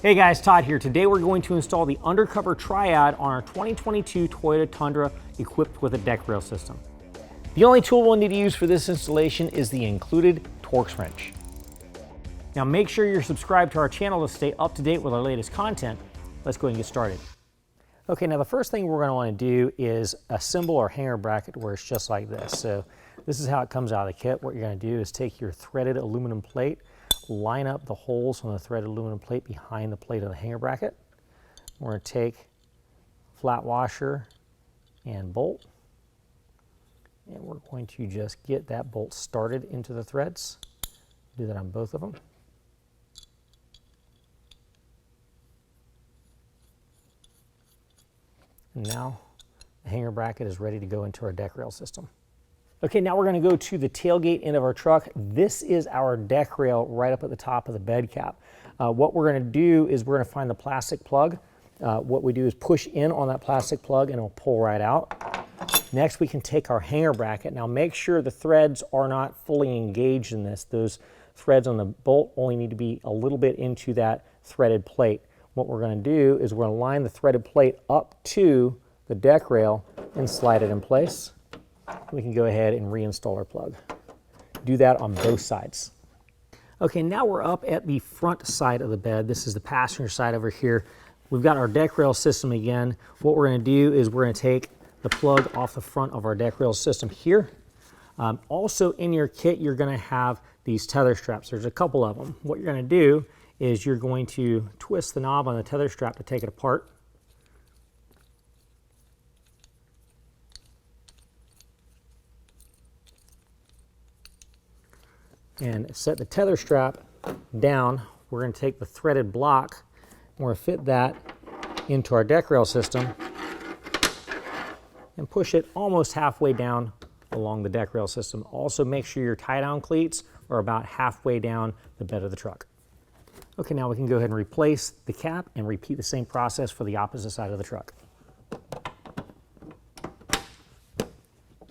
Hey guys, Todd here. Today we're going to install the UnderCover Triad on our 2022 Toyota Tundra equipped with a deck rail system. The only tool we'll need to use for this installation is the included Torx wrench. Now make sure you're subscribed to our channel to stay up to date with our latest content. Let's go ahead and get started. Okay, now the first thing we're going to want to do is assemble our hanger bracket where it's just like this. So this is how it comes out of the kit. What you're going to do is take your threaded aluminum plate, line up the holes on the threaded aluminum plate behind the plate of the hanger bracket. We're going to take flat washer and bolt, and we're going to just get that bolt started into the threads. Do that on both of them. And now the hanger bracket is ready to go into our deck rail system. Okay, now we're going to go to the tailgate end of our truck. This is our deck rail right up at the top of the bed cap. What we're going to do is we're going to find the plastic plug. What we do is push in on that plastic plug and it'll pull right out. Next, we can take our hanger bracket. Now make sure the threads are not fully engaged in this. Those threads on the bolt only need to be a little bit into that threaded plate. What we're going to do is we're going to line the threaded plate up to the deck rail and slide it in place. We can go ahead and reinstall our plug. Do that on both sides. Okay, now we're up at the front side of the bed. This is the passenger side over here. We've got our deck rail system again. What we're going to do is we're going to take the plug off the front of our deck rail system here. Also in your kit, you're going to have these tether straps. There's a couple of them. What you're going to do is you're going to twist the knob on the tether strap to take it apart. And set the tether strap down. We're going to take the threaded block and we're going to fit that into our deck rail system and push it almost halfway down along the deck rail system. Also make sure your tie-down cleats are about halfway down the bed of the truck. Okay, now we can go ahead and replace the cap and repeat the same process for the opposite side of the truck.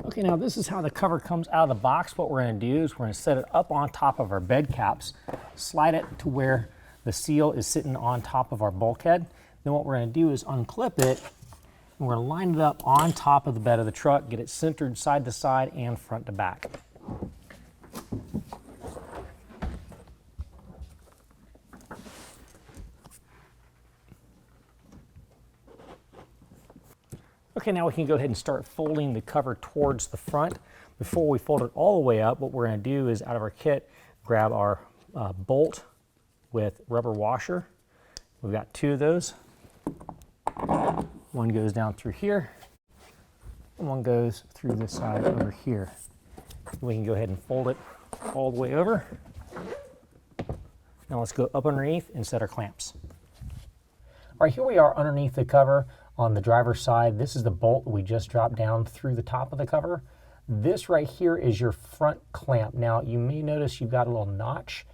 Okay, now this is how the cover comes out of the box. What we're going to do is we're going to set it up on top of our bed caps, slide it to where the seal is sitting on top of our bulkhead. Then what we're going to do is unclip it, and we're going to line it up on top of the bed of the truck, get it centered side to side and front to back. Okay, now we can go ahead and start folding the cover towards the front. Before we fold it all the way up, what we're going to do is out of our kit, grab our bolt with rubber washer. We've got two of those. One goes down through here, and one goes through this side over here. We can go ahead and fold it all the way over. Now let's go up underneath and set our clamps. All right, here we are underneath the cover. On the driver's side, this is the bolt that we just dropped down through the top of the cover. This right here is your front clamp. Now you may notice you've got a little notch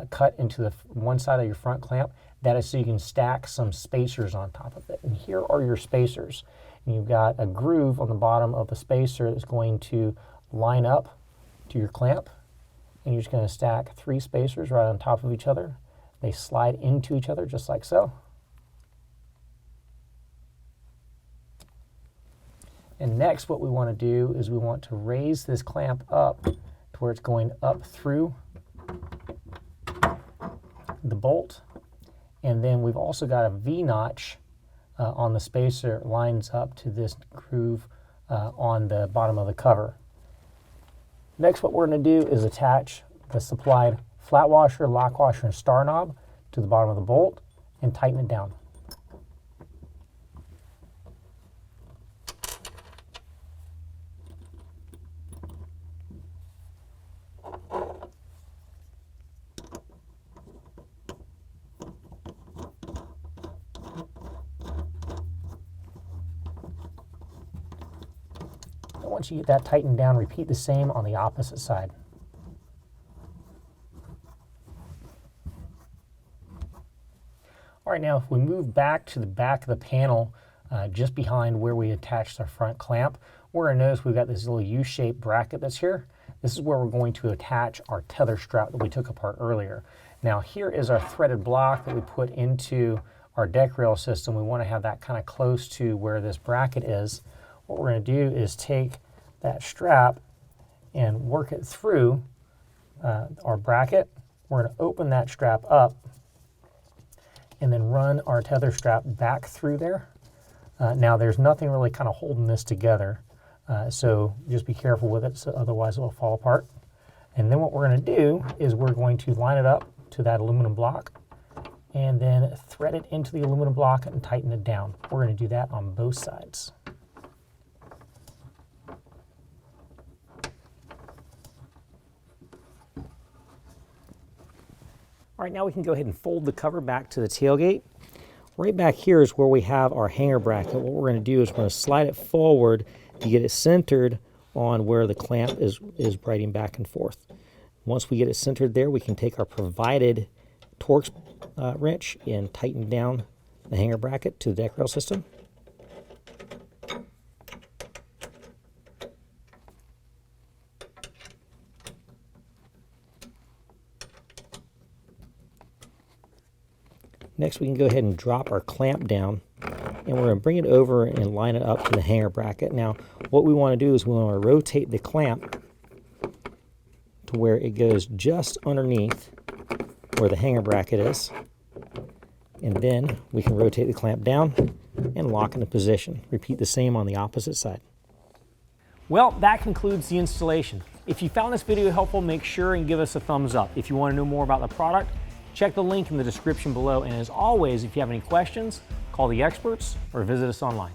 cut into the one side of your front clamp. That is so you can stack some spacers on top of it. And here are your spacers. And you've got a groove on the bottom of the spacer that's going to line up to your clamp. And you're just going to stack 3 spacers right on top of each other. They slide into each other just like so. And next, what we want to do is we want to raise this clamp up to where it's going up through the bolt. And then we've also got a V-notch on the spacer, lines up to this groove on the bottom of the cover. Next, what we're going to do is attach the supplied flat washer, lock washer, and star knob to the bottom of the bolt and tighten it down. Once you get that tightened down, repeat the same on the opposite side. All right, now if we move back to the back of the panel, just behind where we attached our front clamp, we're going to notice we've got this little U-shaped bracket that's here. This is where we're going to attach our tether strap that we took apart earlier. Now here is our threaded block that we put into our deck rail system. We want to have that kind of close to where this bracket is. What we're going to do is take that strap and work it through our bracket. We're going to open that strap up and then run our tether strap back through there. Now there's nothing really kind of holding this together, so just be careful with it, so otherwise it will fall apart. And then what we're going to do is we're going to line it up to that aluminum block and then thread it into the aluminum block and tighten it down. We're going to do that on both sides. All right, now we can go ahead and fold the cover back to the tailgate. Right back here is where we have our hanger bracket. What we're going to do is we're going to slide it forward to get it centered on where the clamp is biting back and forth. Once we get it centered there, we can take our provided Torx wrench and tighten down the hanger bracket to the deck rail system. Next, we can go ahead and drop our clamp down, and we're going to bring it over and line it up to the hanger bracket. Now, what we want to do is we want to rotate the clamp to where it goes just underneath where the hanger bracket is, and then we can rotate the clamp down and lock into position. Repeat the same on the opposite side. Well, that concludes the installation. If you found this video helpful, make sure and give us a thumbs up. If you want to know more about the product, check the link in the description below, and as always, if you have any questions, call the experts or visit us online.